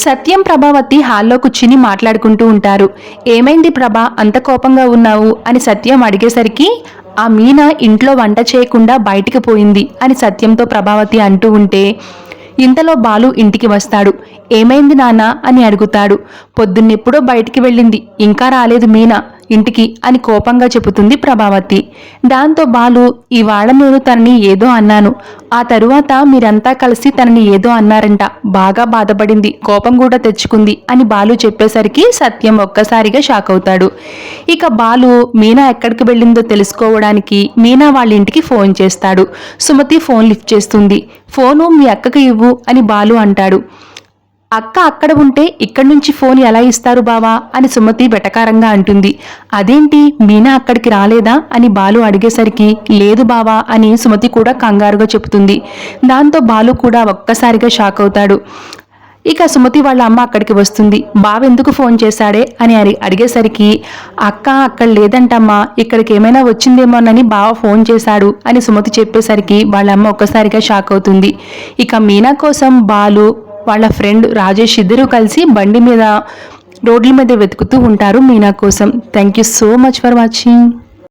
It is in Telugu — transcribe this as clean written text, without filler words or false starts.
సత్యం ప్రభావతి హాల్లో కూర్చుని మాట్లాడుకుంటూ ఉంటారు. ఏమైంది ప్రభా, అంత కోపంగా ఉన్నావు అని సత్యం అడిగేసరికి ఆ మీనా ఇంట్లో వంట చేయకుండా బయటికి పోయింది అని సత్యంతో ప్రభావతి అంటూ ఉంటే ఇంతలో బాలు ఇంటికి వస్తాడు. ఏమైంది నాన్న అని అడుగుతాడు. పొద్దున్నెప్పుడో బయటికి వెళ్ళింది, ఇంకా రాలేదు మీనా ఇంటికి అని కోపంగా చెబుతుంది ప్రభావతి. దాంతో బాలు, ఇవాళ నేను తనని ఏదో అన్నాను, ఆ తరువాత మీరంతా కలిసి తనని ఏదో అన్నారంట, బాగా బాధపడింది, కోపం కూడా తెచ్చుకుంది అని బాలు చెప్పేసరికి సత్యం ఒక్కసారిగా షాక్ అవుతాడు. ఇక బాలు మీనా ఎక్కడికి వెళ్ళిందో తెలుసుకోవడానికి మీనా వాళ్ళ ఇంటికి ఫోన్ చేస్తాడు. సుమతి ఫోన్ లిఫ్ట్ చేస్తుంది. ఫోను మీ అక్కకి ఇవ్వు అని బాలు అంటాడు. అక్క అక్కడ ఉంటే ఇక్కడి నుంచి ఫోన్ ఎలా ఇస్తారు బావా అని సుమతి వెటకారంగా అంటుంది. అదేంటి, మీనా అక్కడికి రాలేదా అని బాలు అడిగేసరికి లేదు బావా అని సుమతి కూడా కంగారుగా చెబుతుంది. దాంతో బాలు కూడా ఒక్కసారిగా షాక్ అవుతాడు. ఇక సుమతి వాళ్ళ అమ్మ అక్కడికి వస్తుంది. బావెందుకు ఫోన్ చేశాడే అని అడిగేసరికి అక్క అక్కడ లేదంటమ్మా, ఇక్కడికి ఏమైనా వచ్చిందేమోనని బావ ఫోన్ చేశాడు అని సుమతి చెప్పేసరికి వాళ్ళ అమ్మ ఒక్కసారిగా షాక్ అవుతుంది. ఇక మీనా కోసం బాలు వాళ్ళ ఫ్రెండ్ రాజేష్ ఇద్దరూ కలిసి బండి మీద రోడ్ల మీద వెతుకుతూ ఉంటారు మీనా కోసం. Thank you so much for watching.